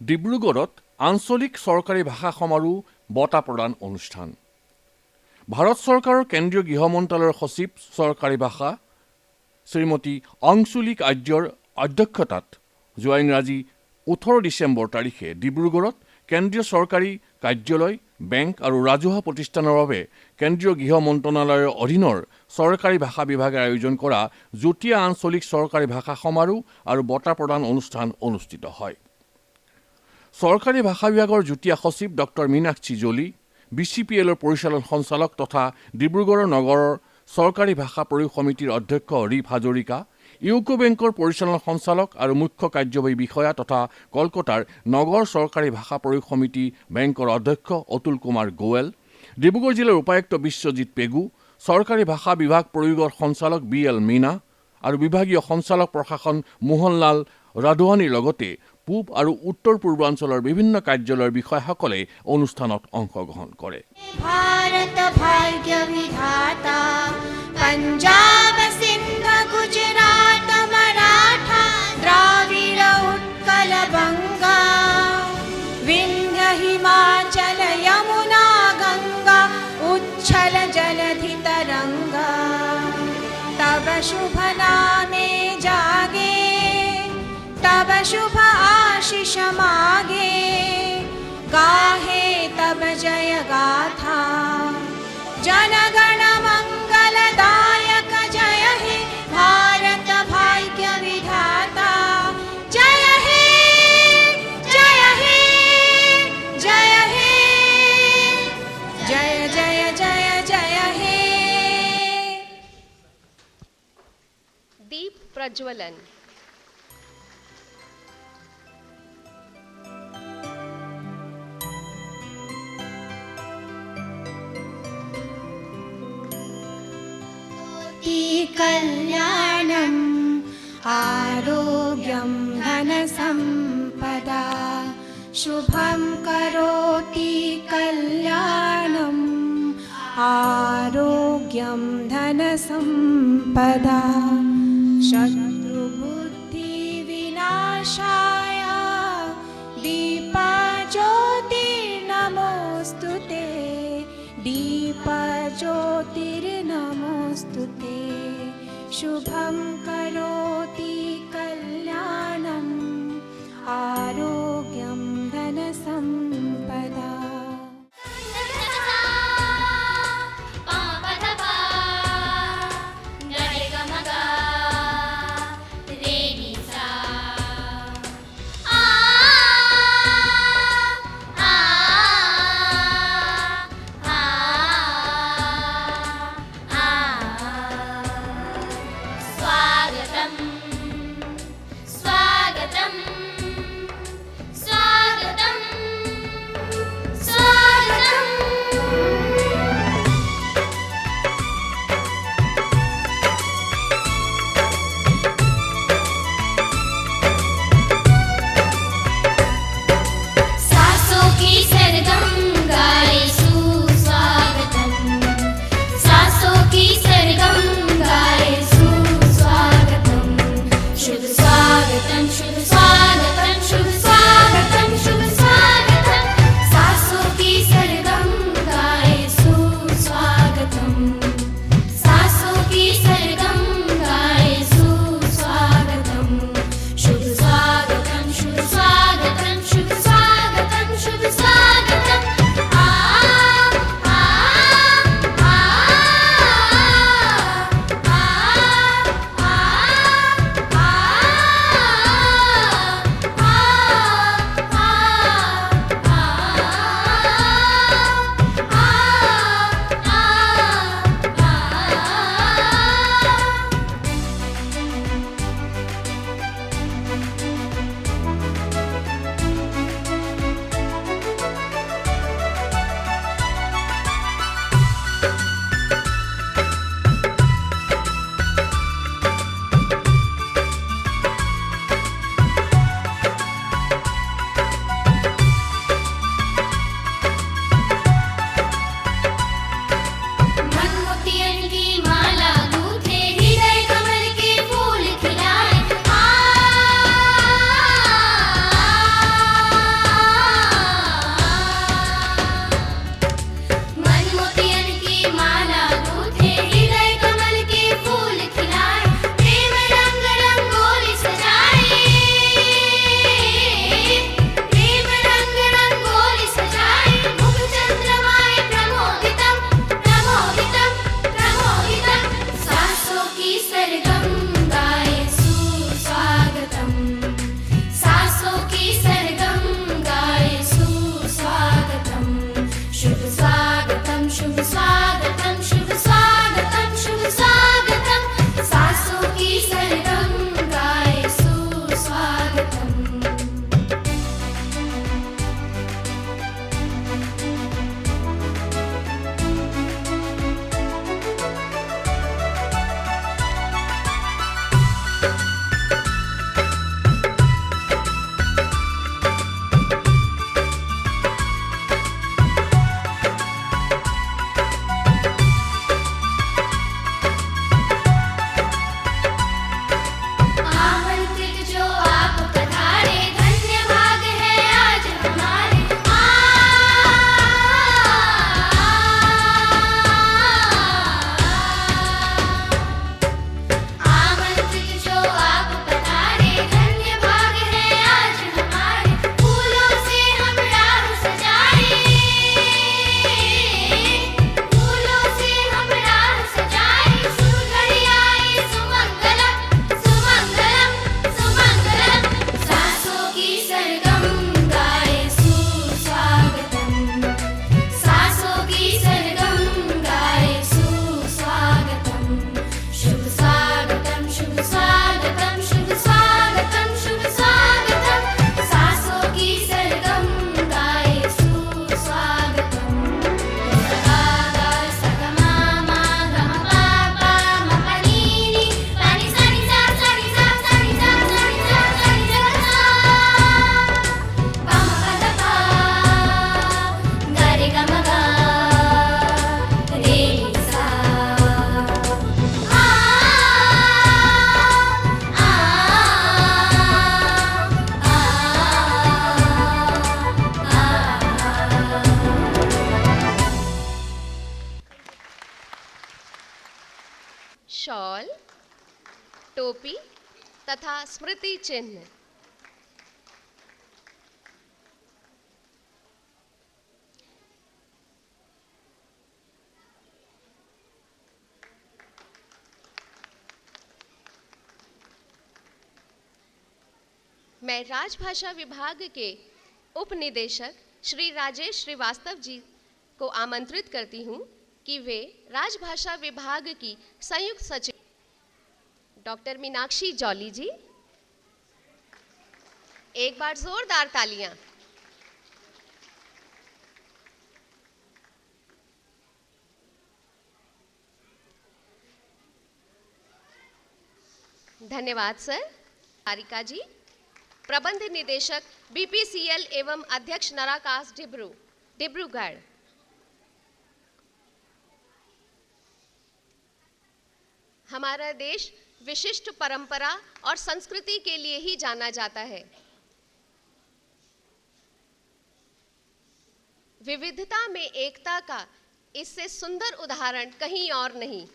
ডিব্ৰুগড়ত আঞ্চলিক চৰকাৰী ভাষা সমাৰোহ বঁটা প্ৰদান অনুষ্ঠান। ভাৰত চৰকাৰৰ কেন্দ্ৰীয় গৃহ মন্ত্ৰালয়ৰ সচিব চৰকাৰী ভাষা শ্ৰীমতী অংশুলিক আৰ্যৰ অধ্যক্ষতাত যোৱা ইংৰাজী 18 ডিচেম্বৰ তাৰিখে ডিব্ৰুগড়ত কেন্দ্ৰীয় চৰকাৰী কাৰ্যালয়, বেংক আৰু ৰাজহুৱা প্ৰতিষ্ঠানৰ বাবে কেন্দ্ৰীয় গৃহ মন্ত্ৰালয়ৰ অধীনৰ চৰকাৰী ভাষা বিভাগে আয়োজন কৰা যুটীয়া আঞ্চলিক চৰকাৰী ভাষা সমাৰোহ আৰু বঁটা প্ৰদান অনুষ্ঠান অনুষ্ঠিত হয়। চৰকাৰী ভাষা বিভাগৰ যুটীয়া সচিব ডক্টৰ মীনাক্ষী জলি, BCPLৰ পৰিচালন সঞ্চালক তথা ডিব্ৰুগড় নগৰৰ চৰকাৰী ভাষা প্ৰয়োগ সমিতিৰ অধ্যক্ষ ৰিফ হাজৰিকা, ইউকো বেংকৰ পৰিচালন সঞ্চালক আৰু মুখ্য কাৰ্যবাহী বিষয়া তথা কলকাতাৰ নগৰ চৰকাৰী ভাষা প্ৰয়োগ সমিতি বেংকৰ অধ্যক্ষ অতুল কুমাৰ গোৱেল, ডিব্ৰুগড় জিলাৰ উপায়ুক্ত বিশ্বজিৎ পেগু, চৰকাৰী ভাষা বিভাগ প্ৰয়োগৰ সঞ্চালক BL মীনা আৰু বিভাগীয় সঞ্চালক প্ৰশাসন মোহনলাল ৰাধৱানীৰ লগতে পূব আৰু উত্তৰ পূৰ্বাঞ্চলৰ বিভিন্ন কাৰ্যালয়ৰ বিষয়াসকলে অনুষ্ঠানত অংশগ্ৰহণ কৰে। ভাৰত ভাগ্য বিধাতা পঞ্জাব সিন্ধ গুজরাট মারাঠা দ্রাবিড় উৎকল বঙ্গা বিন্ধ্য হিমাচল যমুনা গঙ্গা উচ্ছল জলধি তরঙ্গা তব শুভ নামে জাগে तब शुभ आशीष मागे गाहे तब जय गाथा जनगण मंगलदायक जय हे भारत भाग्य विधाता जय हे जय हे जय हे जय जय जय जय हे। दीप प्रज्वलन। कल्याणम् आरोग्यं धनसम्पदा शुभं करोति कल्याणम् आरोग्यं धनसम्पदा शत्रुबुद्धिविनाशाय दीपज्योतिर्नमोऽस्तुते दीपज्योतिर्नमोऽस्तुते शुभं करोति कल्याणम् आरोग्यं धनसम्पदा। शुभ स्वागतम शुभ स्वागतम शुभ स्वागतम सासों की सरगम गाए सुस्वागतम आमंत्रित जो आप पधारे धन्य भाग है आज हमारे आमंत्रित जो आप पधारे धन्य भाग है आज हमारे फूलों से हम राह सजाए फूलों से हम राह सजाए शुभ घड़ी आई सुमंगलम सुमंगलम सुमंगलम सासों की सरगम गाए सुस्वागतम सासों की सरगम गाए सुस्वागतम शुभ स्वागतम शुभ स्वागतम शुभ स्वागतम शुभ स्वागतम सासों की सरगम गाए सुस्वागतम सगा सगमा मा गम पापा मपनीनी पानी सनी सा सनी सा सनी सा सनी सा सनी सा पम पद पा गरे गम गा रे सा शॉल, टोपी तथा स्मृति चिन्ह। मैं राजभाषा विभाग के उप निदेशक श्री राजेश श्रीवास्तव जी को आमंत्रित करती हूं कि वे राजभाषा विभाग की संयुक्त सचिव डॉक्टर मीनाक्षी जौली जी, एक बार जोरदार तालियां। धन्यवाद सर। हारिका जी, प्रबंध निदेशक बीपीसीएल एवं अध्यक्ष नराकास डिब्रूगढ़। हमारा देश विशिष्ट परंपरा और संस्कृति के लिए ही जाना जाता है। विविधता में एकता का इससे सुंदर उदाहरण कहीं और नहीं।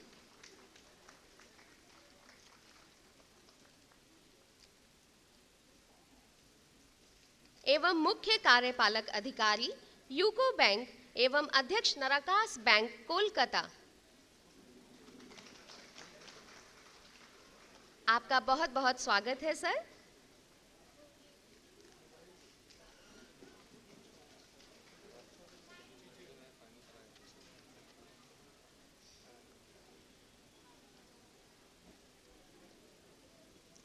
एवं मुख्य कार्यपालक अधिकारी यूको बैंक एवं अध्यक्ष नराकास बैंक कोलकाता, आपका बहुत बहुत स्वागत है सर।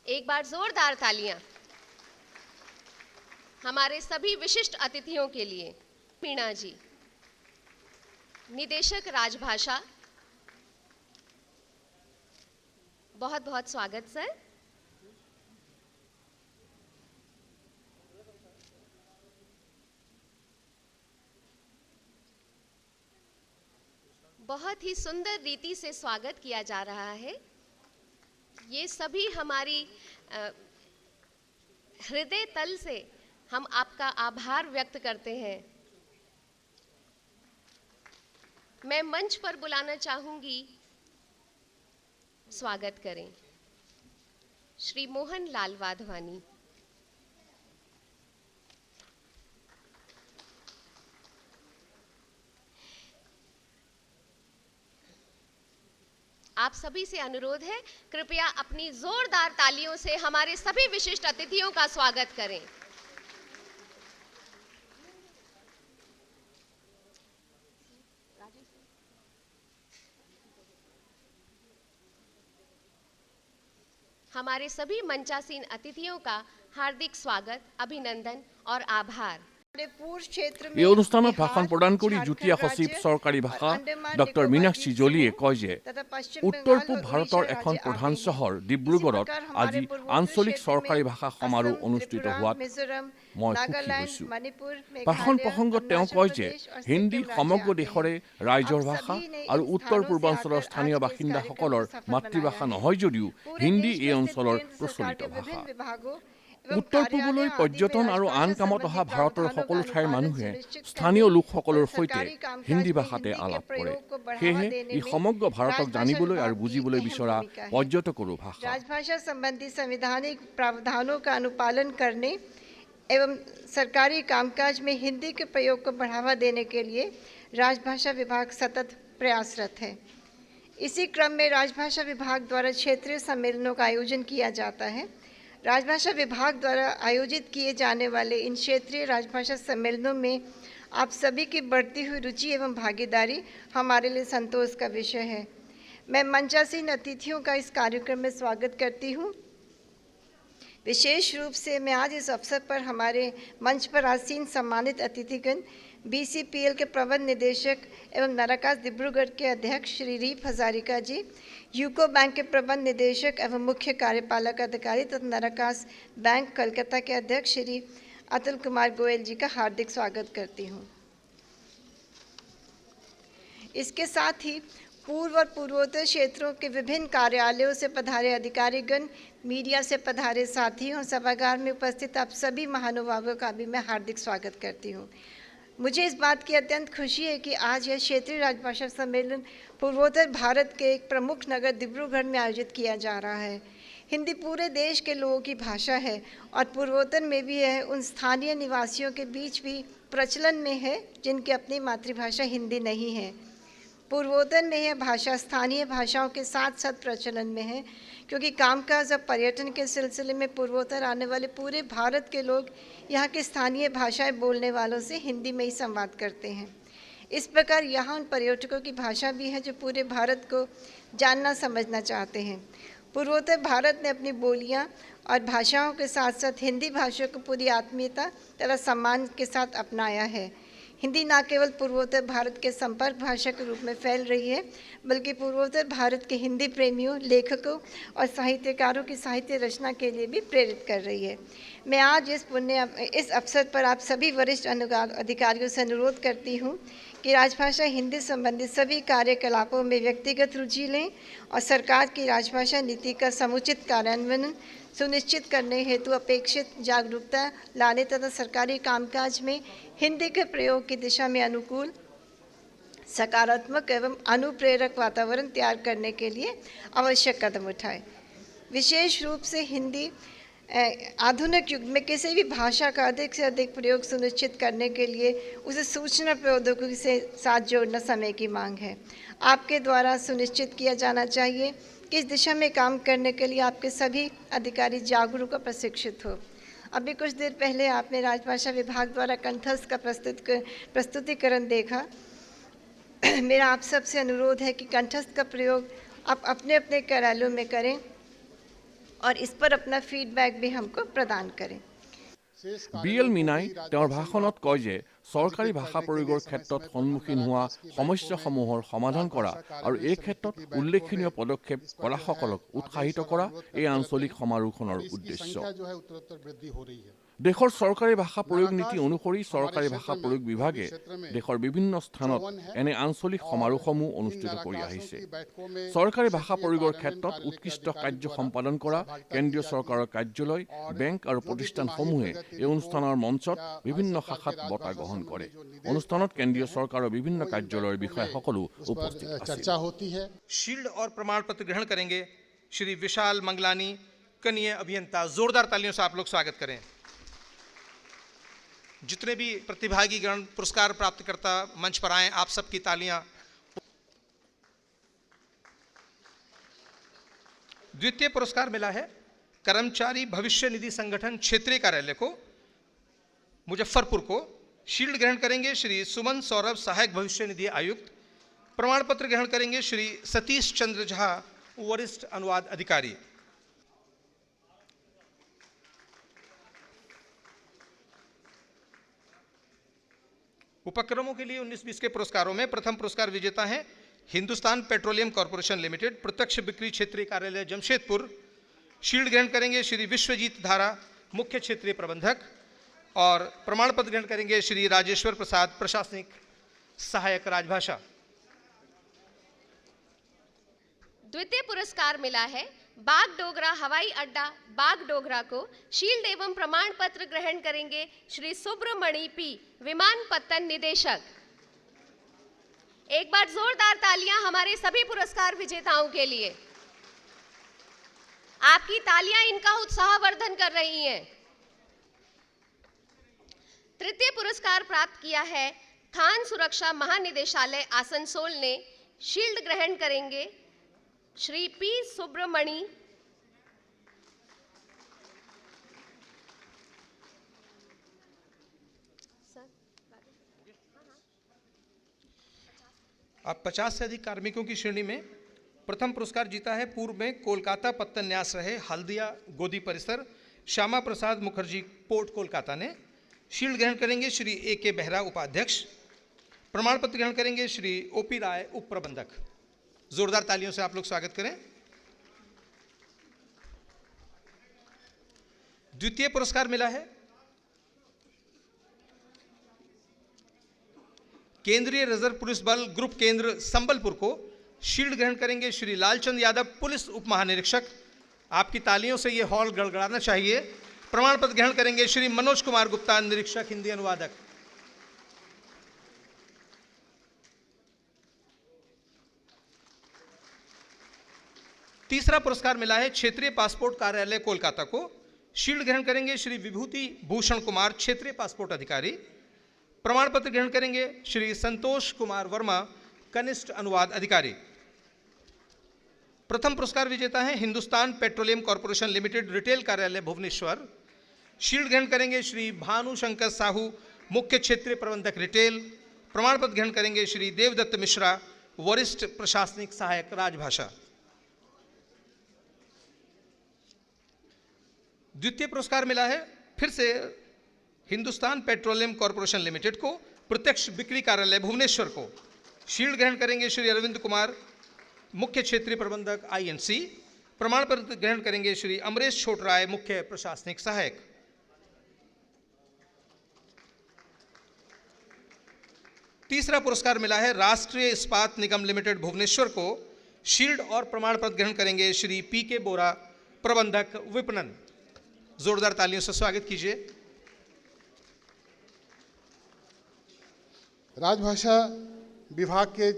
एक बार जोरदार तालियां हमारे सभी विशिष्ट अतिथियों के लिए। मीणा जी, निदेशक राजभाषा, बहुत बहुत स्वागत सर। बहुत ही सुंदर रीति से स्वागत किया जा रहा है। ये सभी हमारी हृदय तल से हम आपका आभार व्यक्त करते हैं। मैं मंच पर बुलाना चाहूंगी, स्वागत करें श्री मोहन लाल वाधवानी। आप सभी से अनुरोध है, कृपया अपनी जोरदार तालियों से हमारे सभी विशिष्ट अतिथियों का स्वागत करें। हमारे सभी मंचासीन अतिथियों का हार्दिक स्वागत, अभिनंदन और आभार। এই অনুষ্ঠানত ভাষণ প্ৰদান কৰি যুটীয়া সচিব চৰকাৰী ভাষা ডক্টৰ মীনাক্ষী জলিয়ে কয় যে উত্তৰ পূব ভাৰতৰ এখন প্ৰধান চহৰ ডিব্ৰুগড়ত আজি আঞ্চলিক চৰকাৰী ভাষা সমাৰোহ অনুষ্ঠিত হোৱাত মই সুখী হৈছোঁ। ভাষণ প্ৰসংগত তেওঁ কয় যে হিন্দী সমগ্ৰ দেশৰে ৰাইজৰ ভাষা আৰু উত্তৰ পূৰ্বাঞ্চলৰ স্থানীয় বাসিন্দাসকলৰ মাতৃভাষা নহয় যদিও হিন্দী এই অঞ্চলৰ প্ৰচলিত ভাষা। উত্তৰ পূবলৈ পৰ্যটন আৰু আন কামত অহা ভাৰতৰ সকলো ঠাইৰ মানুহে স্থানীয় লোকসকলৰ সৈতে হিন্দী ভাষাতে আলাপ কৰে। সেয়েহে ই সমগ্ৰ ভাৰতক জানিবলৈ আৰু বুজিবলৈ বিচৰা পৰ্যটকৰো ভাষা। राजभाषा संबंधी संवैधानिक प्रावधानों का अनुपालन करने एवं सरकारी कामकाज में हिंदी के प्रयोग को बढ़ावा देने के लिए राजभाषा विभाग सतत प्रयासरत है। इसी क्रम में राजभाषा विभाग द्वारा क्षेत्रीय सम्मेलनों का आयोजन किया जाता है। राजभाषा विभाग द्वारा आयोजित किए जाने वाले इन क्षेत्रीय राजभाषा सम्मेलनों में आप सभी की बढ़ती हुई रुचि एवं भागीदारी हमारे लिए संतोष का विषय है। मैं मंचासीन अतिथियों का इस कार्यक्रम में स्वागत करती हूँ। विशेष रूप से मैं आज इस अवसर पर हमारे मंच पर आसीन सम्मानित अतिथिगण BCPL के प्रबंध निदेशक एवं नराकास डिब्रूगढ़ के अध्यक्ष श्री रीप हजारिका जी, यूको बैंक के प्रबंध निदेशक एवं मुख्य कार्यपालक अधिकारी तथा नराकास बैंक कलकत्ता के अध्यक्ष श्री अतुल कुमार गोयल जी का हार्दिक स्वागत करती हूँ। इसके साथ ही पूर्व और पूर्वोत्तर क्षेत्रों के विभिन्न कार्यालयों से पधारे अधिकारीगण, मीडिया से पधारे साथियों और सभागार में उपस्थित आप सभी महानुभावों का भी मैं हार्दिक स्वागत करती हूँ। मुझे इस बात की अत्यंत खुशी है कि आज यह क्षेत्रीय राजभाषा सम्मेलन पूर्वोत्तर भारत के एक प्रमुख नगर डिब्रूगढ़ में आयोजित किया जा रहा है। हिंदी पूरे देश के लोगों की भाषा है और पूर्वोत्तर में भी यह उन स्थानीय निवासियों के बीच भी प्रचलन में है जिनकी अपनी मातृभाषा हिंदी नहीं है। पूर्वोत्तर में यह भाषा स्थानीय भाषाओं के साथ साथ प्रचलन में है, क्योंकि कामकाज और पर्यटन के सिलसिले में पूर्वोत्तर आने वाले पूरे भारत के लोग यहाँ की स्थानीय भाषाएं बोलने वालों से हिंदी में ही संवाद करते हैं। इस प्रकार यहाँ उन पर्यटकों की भाषा भी है जो पूरे भारत को जानना समझना चाहते हैं। पूर्वोत्तर भारत ने अपनी बोलियाँ और भाषाओं के साथ साथ हिंदी भाषा को पूरी आत्मीयता तथा सम्मान के साथ अपनाया है। हिंदी न केवल पूर्वोत्तर भारत के संपर्क भाषा के रूप में फैल रही है, बल्कि पूर्वोत्तर भारत के हिंदी प्रेमियों, लेखकों और साहित्यकारों की साहित्य रचना के लिए भी प्रेरित कर रही है। मैं आज इस अवसर पर आप सभी वरिष्ठ अधिकारियों से अनुरोध करती हूँ कि राजभाषा हिंदी संबंधी सभी कार्यकलापों में व्यक्तिगत रुचि लें और सरकार की राजभाषा नीति का समुचित कार्यान्वयन सुनिश्चित करने हेतु अपेक्षित जागरूकता लाने तथा सरकारी कामकाज में हिंदी के प्रयोग की दिशा में अनुकूल, सकारात्मक एवं अनुप्रेरक वातावरण तैयार करने के लिए आवश्यक कदम उठाएं। विशेष रूप से हिंदी आधुनिक युग में किसी भी भाषा का अधिक से अधिक प्रयोग सुनिश्चित करने के लिए उसे सूचना प्रौद्योगिकी से साथ जोड़ना समय की मांग है। आपके द्वारा सुनिश्चित किया जाना चाहिए कि इस दिशा में काम करने के लिए आपके सभी अधिकारी जागरूक और प्रशिक्षित हो। अभी कुछ देर पहले आपने राजभाषा विभाग द्वारा कंठस्थ का प्रस्तुतिकरण देखा। मेरा आप सबसे अनुरोध है कि कंठस्थ का प्रयोग आप अपने अपने कार्यालयों में करें और इस पर अपना फीडबैक भी हमको प्रदान करें। BL मीনাই তেওঁৰ ভাষণত কয় যে চৰকাৰী ভাষা প্ৰয়োগৰ ক্ষেত্ৰত সন্মুখীন হোৱা সমস্যাসমূহৰ সমাধান কৰা আৰু এই ক্ষেত্ৰত উল্লেখনীয় পদক্ষেপ কৰাসকলক উৎসাহিত কৰা এই আঞ্চলিক সমাৰোহখনৰ উদ্দেশ্য। দেশৰ চৰকাৰী ভাষা প্ৰয়োগ নীতি অনুসৰি চৰকাৰী ভাষা প্ৰয়োগ বিভাগে দেশৰ বিভিন্ন স্থানত এনে আঞ্চলিক সমাৰোহসমূহ অনুষ্ঠিত কৰি আহিছে। চৰকাৰী ভাষা প্ৰয়োগৰ ক্ষেত্ৰত উৎকৃষ্ট কাৰ্য সম্পাদন কৰা কেন্দ্ৰীয় চৰকাৰৰ কাৰ্যালয়, বেংক আৰু প্ৰতিষ্ঠানসমূহে এই অনুষ্ঠানৰ মঞ্চত বিভিন্ন শাখাত বঁটা গ্ৰহণ কৰে। অনুষ্ঠানত কেন্দ্ৰীয় চৰকাৰৰ বিভিন্ন কাৰ্যালয়ৰ বিষয়াসকলো উপস্থিত আছিল। शील्ड और प्रमाण पत्र ग्रहण करेंगे श्री विशाल मंगलानी, कनीय अभियंता। जोरदार तालियों से आप लोग स्वागत करें। जितने भी प्रतिभागी गण पुरस्कार प्राप्तकर्ता मंच पर आए, आप सबकी तालियां। द्वितीय पुरस्कार मिला है कर्मचारी भविष्य निधि संगठन क्षेत्रीय कार्यालय को, मुजफ्फरपुर को। शील्ड ग्रहण करेंगे श्री सुमन सौरभ, सहायक भविष्य निधि आयुक्त। प्रमाण पत्र ग्रहण करेंगे श्री सतीश चंद्र झा, वरिष्ठ अनुवाद अधिकारी। उपक्रमों के लिए 19-20 के पुरस्कारों में प्रथम पुरस्कार विजेता हैं हिंदुस्तान पेट्रोलियम कॉर्पोरेशन लिमिटेड, प्रत्यक्ष बिक्री क्षेत्रीय कार्यालय जमशेदपुर। शील्ड ग्रहण करेंगे श्री विश्वजीत धारा, मुख्य क्षेत्रीय प्रबंधक, और प्रमाण पत्र ग्रहण करेंगे श्री राजेश्वर प्रसाद, प्रशासनिक सहायक राजभाषा। द्वितीय पुरस्कार मिला है बागडोगरा हवाई अड्डा बागडोगरा को। शील्ड एवं प्रमाण पत्र ग्रहण करेंगे श्री सुब्रमणि पी, विमानपत्तन निदेशक। एक बार जोरदार तालियां हमारे सभी पुरस्कार विजेताओं के लिए। आपकी तालियां इनका उत्साहवर्धन कर रही हैं। तृतीय पुरस्कार प्राप्त किया है खान सुरक्षा महानिदेशालय आसनसोल ने। शील्ड ग्रहण करेंगे श्री पी सुब्रमणि। अब 50 से अधिक कार्मिकों की श्रेणी में प्रथम पुरस्कार जीता है पूर्व में कोलकाता पत्तन न्यास रहे हल्दिया गोदी परिसर श्यामा प्रसाद मुखर्जी, पोर्ट कोलकाता ने। शील्ड ग्रहण करेंगे श्री A.K. बेहरा, उपाध्यक्ष। प्रमाण पत्र ग्रहण करेंगे श्री O.P. राय, उप प्रबंधक। जोरदार तालियों से आप लोग स्वागत करें। द्वितीय पुरस्कार मिला है केंद्रीय रिजर्व पुलिस बल ग्रुप केंद्र संबलपुर को। शील्ड ग्रहण करेंगे श्री लालचंद यादव, पुलिस उप महानिरीक्षक। आपकी तालियों से यह हॉल गड़गड़ाना चाहिए। प्रमाण पत्र ग्रहण करेंगे श्री मनोज कुमार गुप्ता, निरीक्षक हिंदी अनुवादक। तीसरा पुरस्कार मिला है क्षेत्रीय पासपोर्ट कार्यालय कोलकाता को। शील्ड ग्रहण करेंगे श्री विभूति भूषण कुमार, क्षेत्रीय पासपोर्ट अधिकारी। प्रमाण पत्र ग्रहण करेंगे श्री संतोष कुमार वर्मा, कनिष्ठ अनुवाद अधिकारी। प्रथम पुरस्कार विजेता है Hindustan petroleum corporation limited, retail कार्यालय भुवनेश्वर। शील्ड ग्रहण करेंगे श्री भानु शंकर साहू, मुख्य क्षेत्रीय प्रबंधक रिटेल। प्रमाण पत्र ग्रहण करेंगे श्री देवदत्त मिश्रा, वरिष्ठ प्रशासनिक सहायक राजभाषा। द्वितीय पुरस्कार मिला है फिर से हिंदुस्तान पेट्रोलियम कॉर्पोरेशन लिमिटेड को, प्रत्यक्ष बिक्री कार्यालय भुवनेश्वर को। शील्ड ग्रहण करेंगे श्री अरविंद कुमार, मुख्य क्षेत्रीय प्रबंधक INC। प्रमाण पत्र ग्रहण करेंगे श्री अमरेश छोटराय, मुख्य प्रशासनिक सहायक। तीसरा पुरस्कार मिला है राष्ट्रीय इस्पात निगम लिमिटेड भुवनेश्वर को। शील्ड और प्रमाण पत्र ग्रहण करेंगे श्री PK बोरा, प्रबंधक विपणन। जोरदार तालियों से स्वागत कीजिए। राजभाषा विभाग के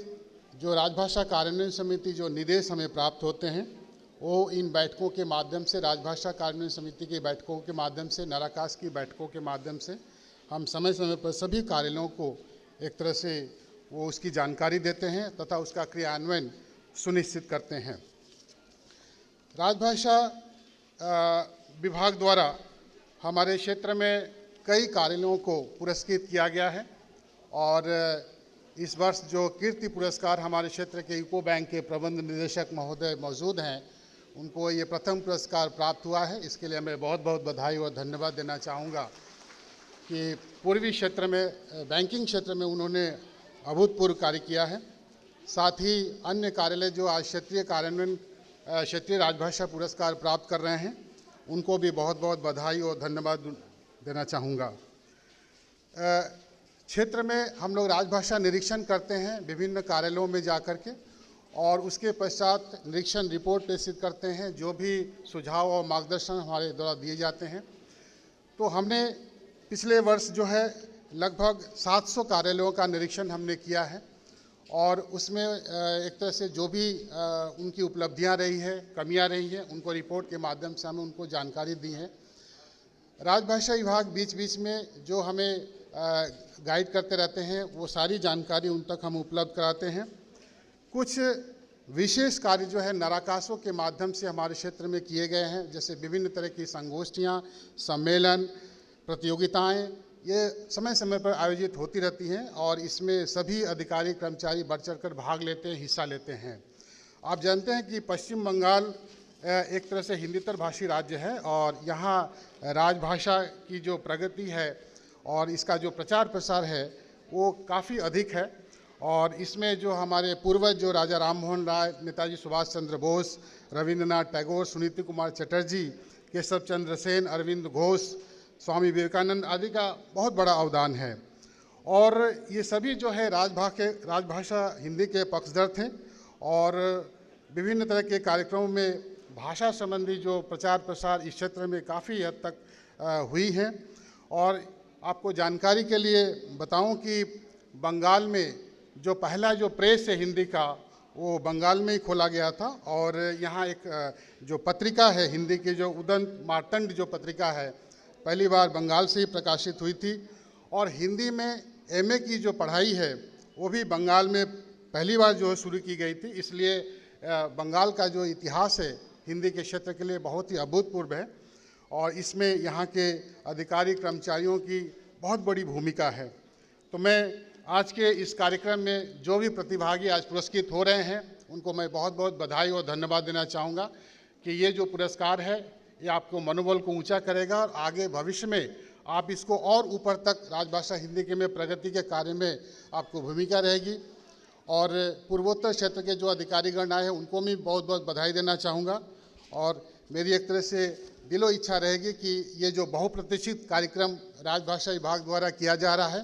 जो राजभाषा कार्यान्वयन समिति जो निर्देश हमें प्राप्त होते हैं वो इन बैठकों के माध्यम से, राजभाषा कार्यान्वयन समिति की बैठकों के माध्यम से, नराकास की बैठकों के माध्यम से हम समय समय पर सभी कार्यालयों को एक तरह से वो उसकी जानकारी देते हैं तथा उसका क्रियान्वयन सुनिश्चित करते हैं। राजभाषा विभाग द्वारा हमारे क्षेत्र में कई कार्यालयों को पुरस्कृत किया गया है और इस वर्ष जो कीर्ति पुरस्कार हमारे क्षेत्र के यूको बैंक के प्रबंध निदेशक महोदय मौजूद हैं, उनको ये प्रथम पुरस्कार प्राप्त हुआ है। इसके लिए मैं बहुत बहुत बधाई और धन्यवाद देना चाहूँगा कि पूर्वी क्षेत्र में, बैंकिंग क्षेत्र में उन्होंने अभूतपूर्व कार्य किया है। साथ ही अन्य कार्यालय जो आज क्षेत्रीय कार्यान्वयन, क्षेत्रीय राजभाषा पुरस्कार प्राप्त कर रहे हैं, उनको भी बहुत बहुत बधाई और धन्यवाद देना चाहूँगा। क्षेत्र में हम लोग राजभाषा निरीक्षण करते हैं विभिन्न कार्यालयों में जाकर के, और उसके पश्चात निरीक्षण रिपोर्ट प्रेषित करते हैं। जो भी सुझाव और मार्गदर्शन हमारे द्वारा दिए जाते हैं, तो हमने पिछले वर्ष जो है लगभग 700 कार्यालयों का निरीक्षण हमने किया है और उसमें एक तरह से जो भी उनकी उपलब्धियां रही है, कमियां रही हैं, उनको रिपोर्ट के माध्यम से हमें उनको जानकारी दी है। राजभाषा विभाग बीच बीच में जो हमें गाइड करते रहते हैं, वो सारी जानकारी उन तक हम उपलब्ध कराते हैं। कुछ विशेष कार्य जो है नराकासों के माध्यम से हमारे क्षेत्र में किए गए हैं, जैसे विभिन्न तरह की संगोष्ठियाँ, सम्मेलन, प्रतियोगिताएं, ये समय समय पर आयोजित होती रहती हैं और इसमें सभी अधिकारी कर्मचारी बढ़ चढ़कर भाग लेते हैं, हिस्सा लेते हैं। आप जानते हैं कि पश्चिम बंगाल एक तरह से हिंदीतर भाषी राज्य है और यहाँ राजभाषा की जो प्रगति है और इसका जो प्रचार प्रसार है वो काफ़ी अधिक है। और इसमें जो हमारे पूर्वज जो राजा राम मोहन राय, नेताजी सुभाष चंद्र बोस, रविंद्रनाथ टैगोर, सुनीति कुमार चटर्जी, केशव चंद्र सेन, अरविंद घोष, स्वामी विवेकानंद आदि का बहुत बड़ा अवदान है। और ये सभी जो है राजभाषा हिंदी के पक्षधर थे और विभिन्न तरह के कार्यक्रमों में भाषा संबंधी जो प्रचार प्रसार इस क्षेत्र में काफ़ी हद तक हुई हैं। और आपको जानकारी के लिए बताऊं कि बंगाल में जो पहला जो प्रेस है हिंदी का, वो बंगाल में ही खोला गया था। और यहाँ एक जो पत्रिका है हिंदी की, जो उदंत मार्तंड जो पत्रिका है, पहली बार बंगाल से ही प्रकाशित हुई थी। और हिंदी में एमए की जो पढ़ाई है वो भी बंगाल में पहली बार जो है शुरू की गई थी। इसलिए बंगाल का जो इतिहास है हिंदी के क्षेत्र के लिए बहुत ही अभूतपूर्व है और इसमें यहाँ के अधिकारी कर्मचारियों की बहुत बड़ी भूमिका है। तो मैं आज के इस कार्यक्रम में जो भी प्रतिभागी आज पुरस्कृत हो रहे हैं उनको मैं बहुत बहुत बधाई और धन्यवाद देना चाहूँगा कि ये जो पुरस्कार है ये आपको मनोबल को ऊंचा करेगा और आगे भविष्य में आप इसको और ऊपर तक राजभाषा हिंदी के में प्रगति के कार्य में आपको भूमिका रहेगी। और पूर्वोत्तर क्षेत्र के जो अधिकारीगण आए हैं उनको भी बहुत बहुत बधाई देना चाहूँगा। और मेरी एक तरह से दिलो इच्छा रहेगी कि ये जो बहुप्रतीक्षित कार्यक्रम राजभाषा विभाग द्वारा किया जा रहा है,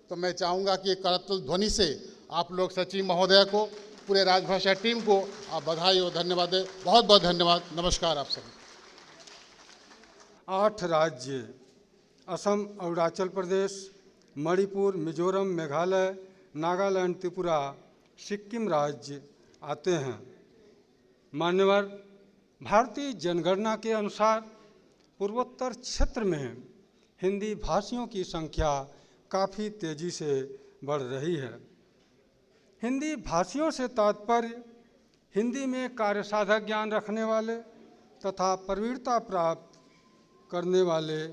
तो मैं चाहूँगा कि करतल ध्वनि से आप लोग सचिव महोदय को, पूरे राजभाषा टीम को आप बधाई और धन्यवाद दें। बहुत बहुत धन्यवाद। नमस्कार आप सभी। 8 राज्य असम, अरुणाचल प्रदेश, मणिपुर, मिजोरम, मेघालय, नागालैंड, त्रिपुरा, सिक्किम राज्य आते हैं। मान्यवर, भारतीय जनगणना के अनुसार पूर्वोत्तर क्षेत्र में हिंदी भाषियों की संख्या काफ़ी तेज़ी से बढ़ रही है। हिंदी भाषियों से तात्पर्य हिंदी में कार्यसाधक ज्ञान रखने वाले तथा प्रवीणता प्राप्त करने वाले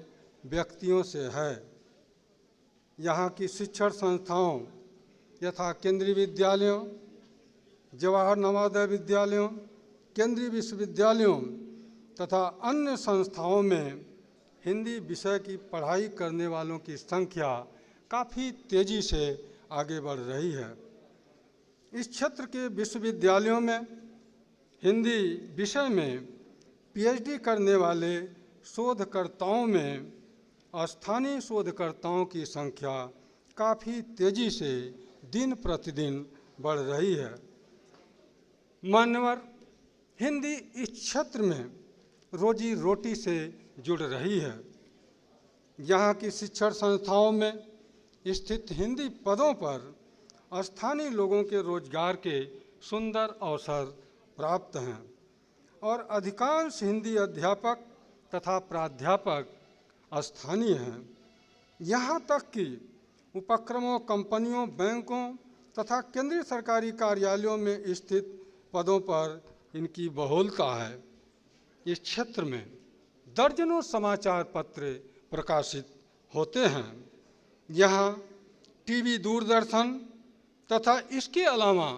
व्यक्तियों से है। यहाँ की शिक्षण संस्थाओं यथा केंद्रीय विद्यालयों, जवाहर नवोदय विद्यालयों, केंद्रीय विश्वविद्यालयों तथा अन्य संस्थाओं में हिंदी विषय की पढ़ाई करने वालों की संख्या काफ़ी तेज़ी से आगे बढ़ रही है। इस क्षेत्र के विश्वविद्यालयों में हिंदी विषय में पीएचडी करने वाले शोधकर्ताओं में स्थानीय शोधकर्ताओं की संख्या काफ़ी तेज़ी से दिन प्रतिदिन बढ़ रही है। मान्यवर, हिंदी इस क्षेत्र में रोजी रोटी से जुड़ रही है। यहाँ की शिक्षण संस्थाओं में स्थित हिंदी पदों पर स्थानीय लोगों के रोजगार के सुंदर अवसर प्राप्त हैं और अधिकांश हिंदी अध्यापक तथा प्राध्यापक स्थानीय हैं। यहाँ तक कि उपक्रमों, कंपनियों, बैंकों तथा केंद्रीय सरकारी कार्यालयों में स्थित पदों पर इनकी बहुलता है। इस क्षेत्र में दर्जनों समाचार पत्र प्रकाशित होते हैं। यहाँ टीवी, दूरदर्शन तथा इसके अलावा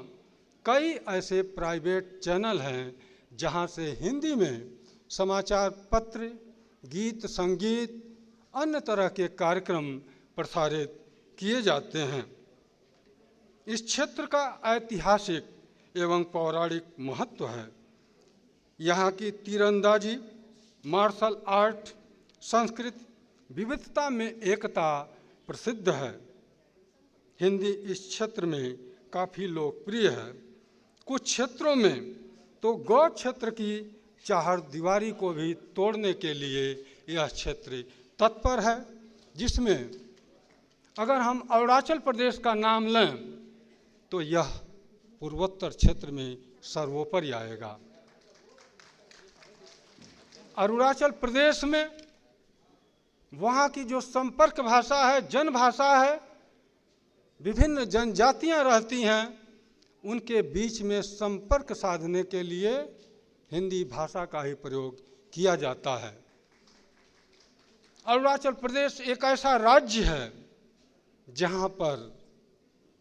कई ऐसे प्राइवेट चैनल हैं जहाँ से हिंदी में समाचार पत्र, गीत, संगीत, अन्य तरह के कार्यक्रम प्रसारित किए जाते हैं। इस क्षेत्र का ऐतिहासिक एवं पौराणिक महत्व है। यहाँ की तीरंदाजी, मार्शल आर्ट, संस्कृत विविधता में एकता प्रसिद्ध है। हिंदी इस क्षेत्र में काफ़ी लोकप्रिय है। कुछ क्षेत्रों में तो गौ क्षेत्र की चारदीवारी को भी तोड़ने के लिए यह क्षेत्र तत्पर है, जिसमें अगर हम अरुणाचल प्रदेश का नाम लें तो यह पूर्वोत्तर क्षेत्र में सर्वोपरि आएगा। अरुणाचल प्रदेश में वहाँ की जो संपर्क भाषा है, जन भाषा है, विभिन्न जनजातियाँ रहती हैं, उनके बीच में संपर्क साधने के लिए हिंदी भाषा का ही प्रयोग किया जाता है। अरुणाचल प्रदेश एक ऐसा राज्य है जहाँ पर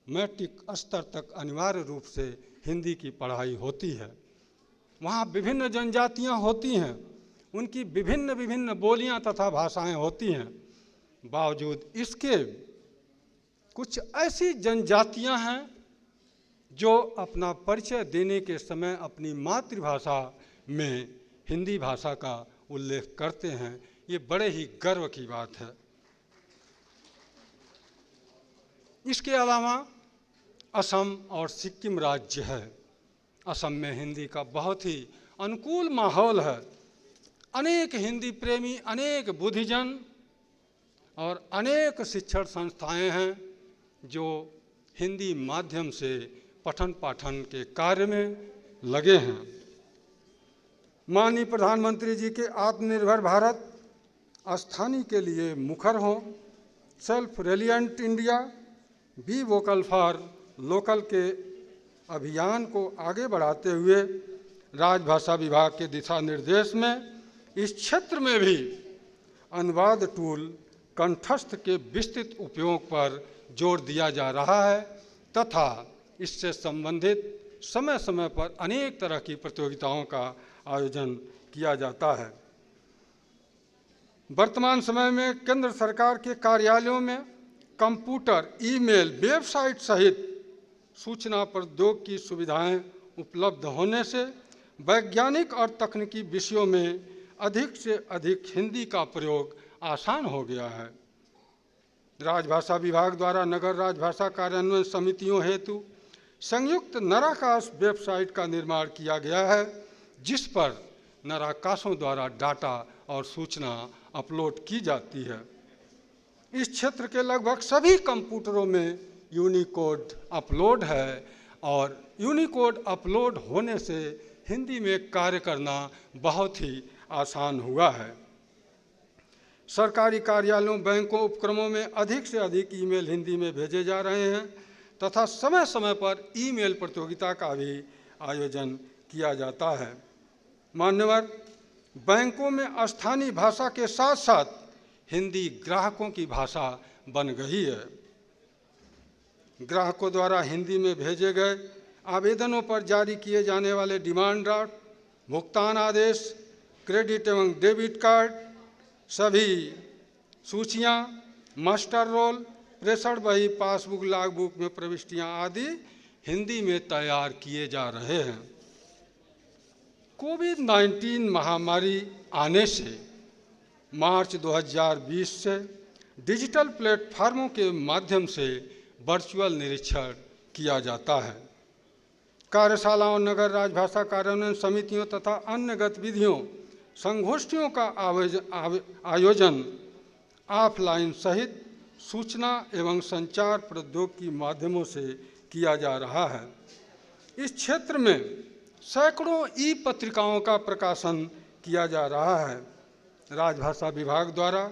मैट्रिक स्तर तक अनिवार्य रूप से हिंदी की पढ़ाई होती है। वहाँ विभिन्न जनजातियाँ होती हैं, उनकी विभिन्न विभिन्न बोलियाँ तथा भाषाएं होती हैं। बावजूद इसके कुछ ऐसी जनजातियां हैं जो अपना परिचय देने के समय अपनी मातृभाषा में हिंदी भाषा का उल्लेख करते हैं। ये बड़े ही गर्व की बात है। इसके अलावा असम और सिक्किम राज्य है। असम में हिंदी का बहुत ही अनुकूल माहौल है। अनेक हिंदी प्रेमी, अनेक बुद्धिजन और अनेक शिक्षण संस्थाएं हैं जो हिंदी माध्यम से पठन पाठन के कार्य में लगे हैं। माननीय प्रधानमंत्री जी के आत्मनिर्भर भारत स्थानीय के लिए मुखर हो, self reliant India, be vocal for local के अभियान को आगे बढ़ाते हुए राजभाषा विभाग के दिशा निर्देश में इस क्षेत्र में भी अनुवाद टूल कंठस्थ के विस्तृत उपयोग पर जोर दिया जा रहा है तथा इससे संबंधित समय समय पर अनेक तरह की प्रतियोगिताओं का आयोजन किया जाता है। वर्तमान समय में केंद्र सरकार के कार्यालयों में कंप्यूटर, ईमेल, वेबसाइट सहित सूचना प्रौद्योगिकी की सुविधाएं उपलब्ध होने से वैज्ञानिक और तकनीकी विषयों में अधिक से अधिक हिंदी का प्रयोग आसान हो गया है। राजभाषा विभाग द्वारा नगर राजभाषा कार्यान्वयन समितियों हेतु संयुक्त नराकाश वेबसाइट का निर्माण किया गया है, जिस पर नराकाशों द्वारा डाटा और सूचना अपलोड की जाती है। इस क्षेत्र के लगभग सभी कंप्यूटरों में यूनिकोड अपलोड है और यूनिकोड अपलोड होने से हिंदी में कार्य करना बहुत ही आसान हुआ है। सरकारी कार्यालयों, बैंकों, उपक्रमों में अधिक से अधिक ईमेल हिंदी में भेजे जा रहे हैं तथा समय समय पर ईमेल प्रतियोगिता का भी आयोजन किया जाता है। मान्यवर, बैंकों में स्थानीय भाषा के साथ साथ हिंदी ग्राहकों की भाषा बन गई है। ग्राहकों द्वारा हिंदी में भेजे गए आवेदनों पर जारी किए जाने वाले डिमांड ड्राफ्ट, भुगतान आदेश, क्रेडिट एवं डेबिट कार्ड, सभी सूचियां, मास्टर रोल, प्रेषण बही, पासबुक, लॉगबुक में प्रविष्टियां आदि हिंदी में तैयार किए जा रहे हैं। कोविड-19 महामारी आने से मार्च 2020 से डिजिटल प्लेटफार्मों के माध्यम से वर्चुअल निरीक्षण किया जाता है। कार्यशालाओं, नगर राजभाषा कार्यान्वयन समितियों तथा अन्य गतिविधियों, संगोष्ठियों का आयोजन ऑफलाइन सहित सूचना एवं संचार प्रौद्योगिकी माध्यमों से किया जा रहा है। इस क्षेत्र में सैकड़ों ई पत्रिकाओं का प्रकाशन किया जा रहा है। राजभाषा विभाग द्वारा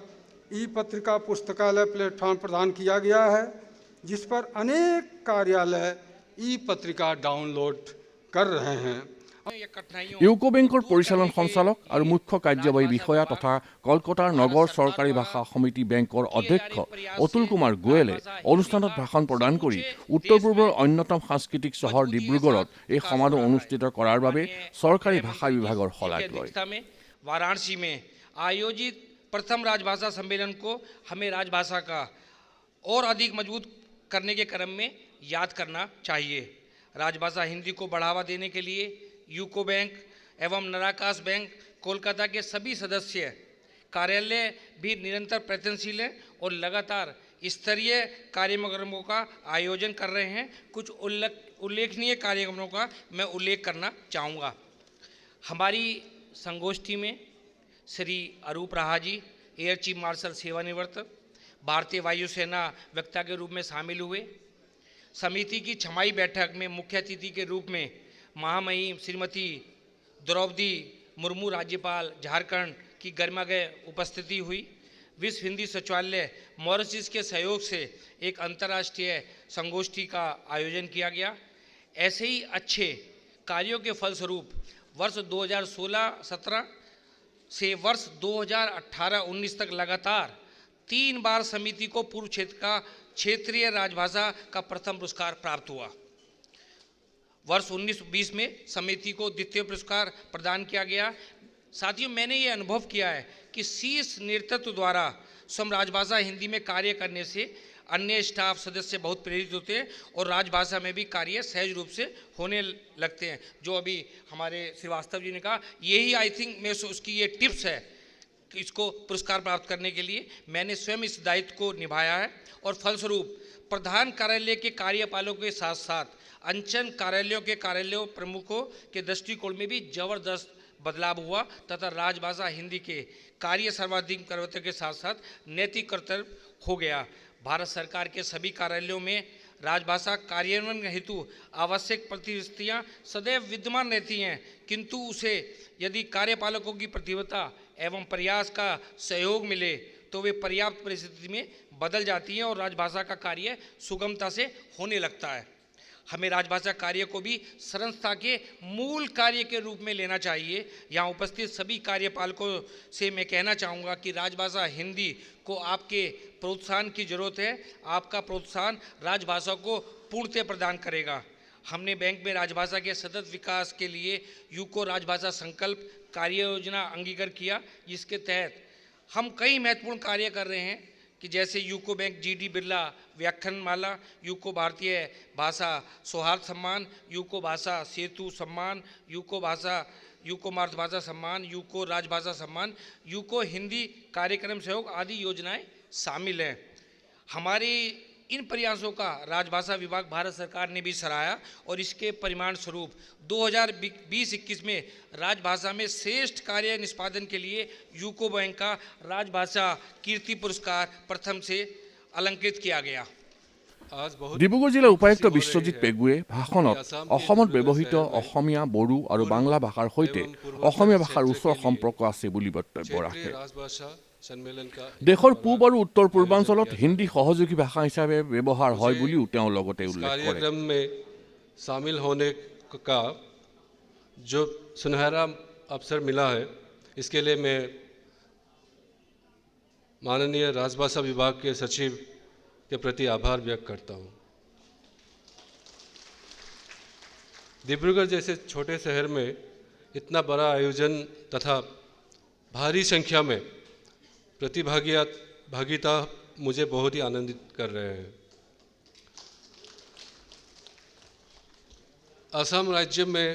ई पत्रिका पुस्तकालय प्लेटफॉर्म प्रदान किया गया है, जिस पर अनेक कार्यालय ई पत्रिका डाउनलोड कर रहे हैं। ইউকো বেংকৰ পৰিচালন সঞ্চালক আৰু মুখ্য কাৰ্যবাহী বিষয়া তথা কলকাতাৰ নগৰ চৰকাৰী ভাষা সমিতি বেংকৰ অধ্যক্ষ অতুল কুমাৰ গোয়েলে অনুষ্ঠানত ভাষণ প্ৰদান কৰি উত্তৰ পূৰ্বৰ অন্যতম সাংস্কৃতিক চহৰ ডিব্ৰুগড়ত এই সমাৰোহ অনুষ্ঠিত কৰাৰ বাবে চৰকাৰী ভাষা বিভাগৰ শলাগ লয়। वाराणसी में आयोजित प्रथम राजभाषा सम्मेलन को हमें राजभाषा का और अधिक मजबूत करने के क्रम में याद करना चाहिए। राजभाषा हिंदी को बढ़ावा देने के लिए यूको बैंक एवं नराकाश बैंक कोलकाता के सभी सदस्य कार्यालय भी निरंतर प्रयत्नशील हैं और लगातार स्तरीय कार्यक्रमों का आयोजन कर रहे हैं। कुछ उल्लेखनीय कार्यक्रमों का मैं उल्लेख करना चाहूँगा। हमारी संगोष्ठी में श्री अरूप राहा जी, एयर चीफ मार्शल सेवानिवृत्त, भारतीय वायुसेना वक्ता के रूप में शामिल हुए। समिति की छमाही बैठक में मुख्य अतिथि के रूप में महामहिम श्रीमती द्रौपदी मुर्मू राज्यपाल झारखंड की गरिमामय उपस्थिति हुई। विश्व हिंदी सचिवालय मॉरिशस के सहयोग से एक अंतर्राष्ट्रीय संगोष्ठी का आयोजन किया गया। ऐसे ही अच्छे कार्यों के फलस्वरूप वर्ष 2016-17 से वर्ष 2018-19 तक लगातार 3 बार समिति को पूर्व क्षेत्र का क्षेत्रीय राजभाषा का प्रथम पुरस्कार प्राप्त हुआ। वर्ष 19-20 में समिति को द्वितीय पुरस्कार प्रदान किया गया। साथियों, मैंने ये अनुभव किया है कि शीर्ष नेतृत्व द्वारा स्वयं राजभाषा हिंदी में कार्य करने से अन्य स्टाफ सदस्य बहुत प्रेरित होते हैं और राजभाषा में भी कार्य सहज रूप से होने लगते हैं। जो अभी हमारे श्रीवास्तव जी ने कहा, यही आई थिंक मैं उसकी ये टिप्स है कि इसको पुरस्कार प्राप्त करने के लिए मैंने स्वयं इस दायित्व को निभाया है और फलस्वरूप प्रधान कार्यालय के कार्यपालकों के साथ साथ अंचल कार्यालयों के कार्यालयों प्रमुखों के दृष्टिकोण में भी जबरदस्त बदलाव हुआ तथा राजभाषा हिंदी के कार्य सर्वाधिक कर्तव्य के साथ साथ नैतिक कर्तव्य हो गया। भारत सरकार के सभी कार्यालयों में राजभाषा कार्यान्वयन हेतु आवश्यक परिस्थितियां सदैव विद्यमान रहती हैं, किंतु उसे यदि कार्यपालकों की प्रतिबद्धता एवं प्रयास का सहयोग मिले तो वे पर्याप्त परिस्थिति में बदल जाती हैं और राजभाषा का कार्य सुगमता से होने लगता है। हमें राजभाषा कार्य को भी संस्था के मूल कार्य के रूप में लेना चाहिए। यहाँ उपस्थित सभी कार्यपालकों से मैं कहना चाहूँगा कि राजभाषा हिंदी को आपके प्रोत्साहन की जरूरत है। आपका प्रोत्साहन राजभाषा को पूर्णतः प्रदान करेगा। हमने बैंक में राजभाषा के सतत विकास के लिए यूको राजभाषा संकल्प कार्य योजना अंगीकार किया, जिसके तहत हम कई महत्वपूर्ण कार्य कर रहे हैं कि जैसे यूको बैंक GD बिरला व्याख्यानमाला, यूको भारतीय भाषा सौहार्द सम्मान, यूको भाषा सेतु सम्मान, यूको मातृभाषा सम्मान, यूको राजभाषा सम्मान, यूको हिंदी कार्यक्रम सहयोग आदि योजनाएं शामिल हैं। हमारे इन प्रयासों का राजभाषा विभाग भारत सरकार ने भी सराहा और इसके परिणाम स्वरूप 2020-21 में राजभाषा में श्रेष्ठ कार्य निष्पादन के लिए यूको बैंक का राजभाषा कीर्ति पुरस्कार प्रथम से अलंकृत किया गया। ডিব্ৰুগড় জিলাৰ উপায়ুক্ত বিশ্বজিৎ পেগুৱে ভাষণত অসমত ব্যৱহৃত অসমীয়া, বড়ো আৰু বাংলা ভাষাৰ সৈতে অসমীয়া ভাষাৰ ওচৰ সম্পৰ্ক আছে বুলি বক্তব্য ৰাখে। দেশৰ পূব আৰু উত্তৰ পূৰ্বাঞ্চলত হিন্দী সহযোগী ভাষা হিচাপে ব্যৱহাৰ হয় বুলিও তেওঁ লগতে উল্লেখ কৰে। कार्यक्रम में शामिल होने का जो सुनहरा अवसर मिला है, इसके लिए मैं माननीय राजभाषा विभाग के सचिव के प्रति आभार व्यक्त करता हूँ। डिब्रूगढ़ जैसे छोटे शहर में इतना बड़ा आयोजन तथा भारी संख्या में प्रतिभागिता मुझे बहुत ही आनंदित कर रहे हैं। असम राज्य में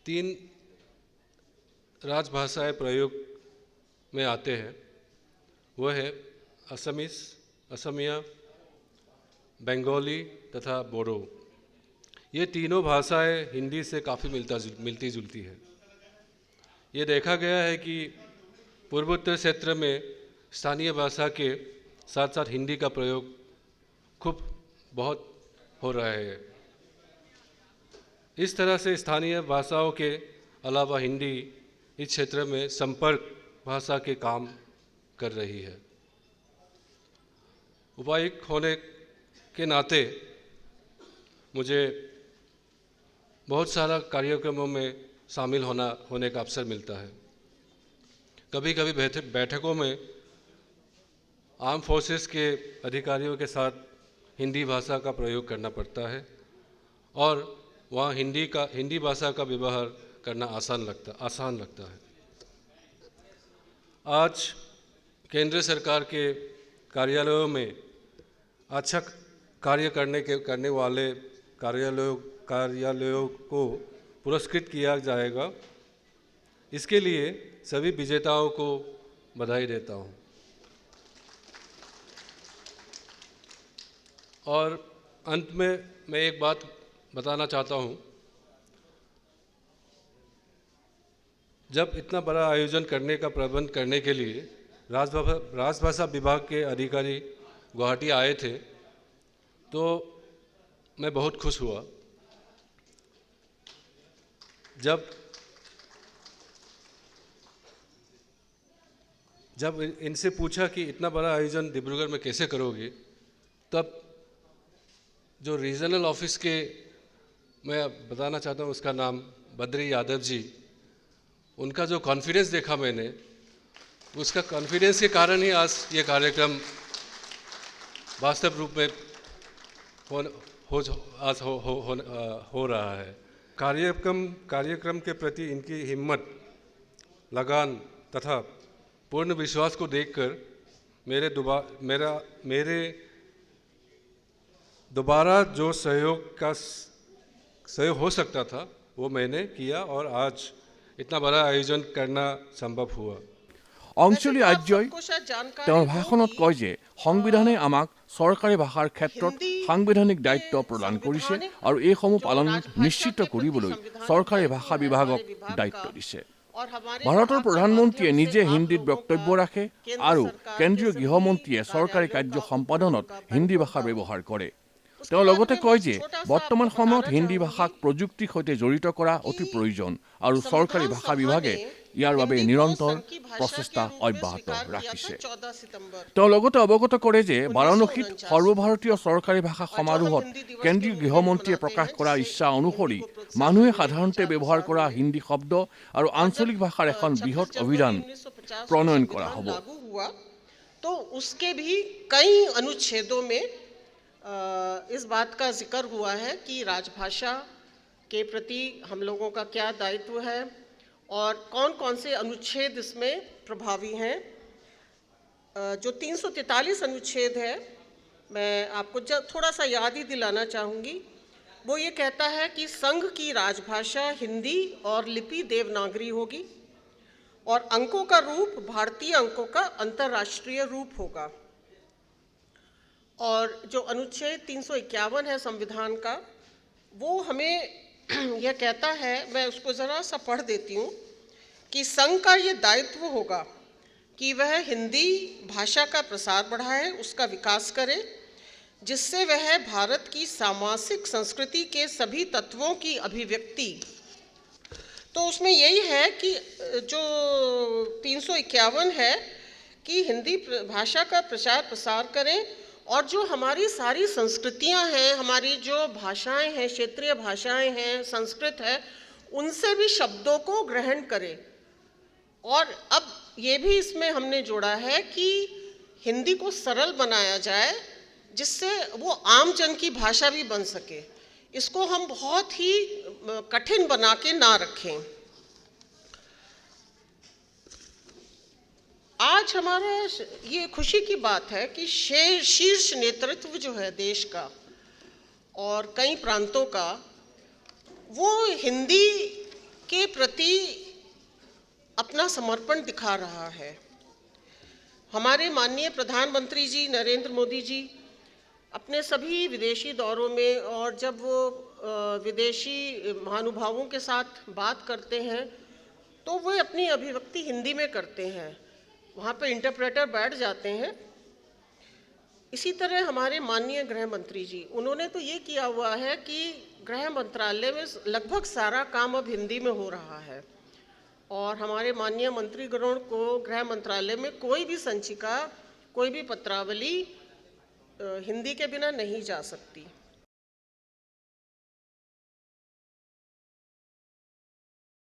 3 राजभाषाएं प्रयोग में आते हैं, वह है असमीज, असमिया, बंगाली तथा बोडो। ये तीनों भाषाएं हिंदी से काफ़ी मिलती जुलती है। ये देखा गया है कि पूर्वोत्तर क्षेत्र में स्थानीय भाषा के साथ साथ हिंदी का प्रयोग खूब बहुत हो रहा है। इस तरह से स्थानीय भाषाओं के अलावा हिंदी इस क्षेत्र में संपर्क भाषा के काम कर रही है। उपायुक्त होने के नाते मुझे बहुत सारा कार्यक्रमों में शामिल होने का अवसर मिलता है। कभी कभी बैठकों में आर्म फोर्सेस के अधिकारियों के साथ हिंदी भाषा का प्रयोग करना पड़ता है और वहाँ हिंदी भाषा का व्यवहार करना आसान लगता है। आज केंद्र सरकार के कार्यालयों में अच्छा कार्य करने वाले कार्यालयों को पुरस्कृत किया जाएगा। इसके लिए सभी विजेताओं को बधाई देता हूँ। और अंत में मैं एक बात बताना चाहता हूँ, जब इतना बड़ा आयोजन करने का प्रबंध करने के लिए राजभाषा विभाग के अधिकारी गुवाहाटी आए थे तो मैं बहुत खुश हुआ। जब इनसे पूछा कि इतना बड़ा आयोजन डिब्रूगढ़ में कैसे करोगे, तब जो रीजनल ऑफिस के, मैं बताना चाहता हूँ उसका नाम बद्री यादव जी, उनका जो कॉन्फिडेंस देखा मैंने, उसका कॉन्फिडेंस के कारण ही आज ये कार्यक्रम वास्तव रूप में हो रहा है। कार्यक्रम के प्रति इनकी हिम्मत, लगान तथा पूर्ण विश्वास को देखकर मेरे दोबारा जो सहयोग हो सकता था वो मैंने किया और आज इतना बड़ा आयोजन करना संभव हुआ। অংশুলী আৰ্যই তেওঁৰ ভাষণত কয় যে সংবিধানে আমাক চৰকাৰী ভাষাৰ ক্ষেত্ৰত সাংবিধানিক দায়িত্ব প্ৰদান কৰিছে আৰু এইসমূহ পালন নিশ্চিত কৰিবলৈ চৰকাৰী ভাষা বিভাগক দায়িত্ব দিছে। ভাৰতৰ প্ৰধানমন্ত্ৰীয়ে নিজে হিন্দীত বক্তব্য ৰাখে আৰু কেন্দ্ৰীয় গৃহমন্ত্ৰীয়ে চৰকাৰী কাৰ্য সম্পাদনত হিন্দী ভাষা ব্যৱহাৰ কৰে। তেওঁ লগতে কয় যে বৰ্তমান সময়ত হিন্দী ভাষাক প্ৰযুক্তিৰ সৈতে জড়িত কৰা অতি প্ৰয়োজন আৰু চৰকাৰী ভাষা বিভাগে ইয়াৰ বাবে নিৰন্তৰ প্ৰচেষ্টা অব্যাহত ৰাখিছে। তেওঁ লগতে অৱগত কৰে যে বাৰাণসীত সৰ্বভাৰতীয় চৰকাৰী ভাষা সমাৰোহত কেন্দ্ৰীয় গৃহমন্ত্ৰীয়ে প্ৰকাশ কৰা ইচ্ছা অনুসৰি মানুহে সাধাৰণতে ব্যৱহাৰ কৰা হিন্দী শব্দ আৰু আঞ্চলিক ভাষাৰ এখন বৃহৎ অভিধান প্ৰণয়ন কৰা হ'ব। तो उसके भी कई अनुच्छेदों में इस बात का जिक्र हुआ है कि राजभाषा के प्रति हम लोगों का क्या दायित्व है और कौन कौन से अनुच्छेद इसमें प्रभावी हैं। जो 343 अनुच्छेद है, मैं आपको थोड़ा सा याद ही दिलाना चाहूँगी। वो ये कहता है कि संघ की राजभाषा हिंदी और लिपि देवनागरी होगी और अंकों का रूप भारतीय अंकों का अंतर्राष्ट्रीय रूप होगा। और जो अनुच्छेद 351 है संविधान का, वो हमें यह कहता है, मैं उसको ज़रा सा पढ़ देती हूँ, कि संघ का ये दायित्व होगा कि वह हिंदी भाषा का प्रसार बढ़ाए, उसका विकास करे, जिससे वह भारत की सामाजिक संस्कृति के सभी तत्वों की अभिव्यक्ति। तो उसमें यही है कि जो 351 है कि हिंदी भाषा का प्रचार प्रसार करें और जो हमारी सारी संस्कृतियां हैं, हमारी जो भाषाएं हैं, क्षेत्रीय भाषाएं हैं, संस्कृत है, उनसे भी शब्दों को ग्रहण करें। और अब ये भी इसमें हमने जोड़ा है कि हिंदी को सरल बनाया जाए जिससे वो आम जन की भाषा भी बन सके। इसको हम बहुत ही कठिन बना के ना रखें। आज हमारा ये खुशी की बात है कि शीर्ष नेतृत्व जो है देश का और कई प्रांतों का, वो हिंदी के प्रति अपना समर्पण दिखा रहा है। हमारे माननीय प्रधानमंत्री जी नरेंद्र मोदी जी अपने सभी विदेशी दौरों में और जब वो विदेशी महानुभावों के साथ बात करते हैं तो वो अपनी अभिव्यक्ति हिंदी में करते हैं, वहाँ पे इंटरप्रेटर बैठ जाते हैं। इसी तरह हमारे माननीय गृह मंत्री जी, उन्होंने तो ये किया हुआ है कि गृह मंत्रालय में लगभग सारा काम अब हिंदी में हो रहा है और हमारे माननीय मंत्रीगणों को गृह मंत्रालय में कोई भी संचिका, कोई भी पत्रावली हिंदी के बिना नहीं जा सकती।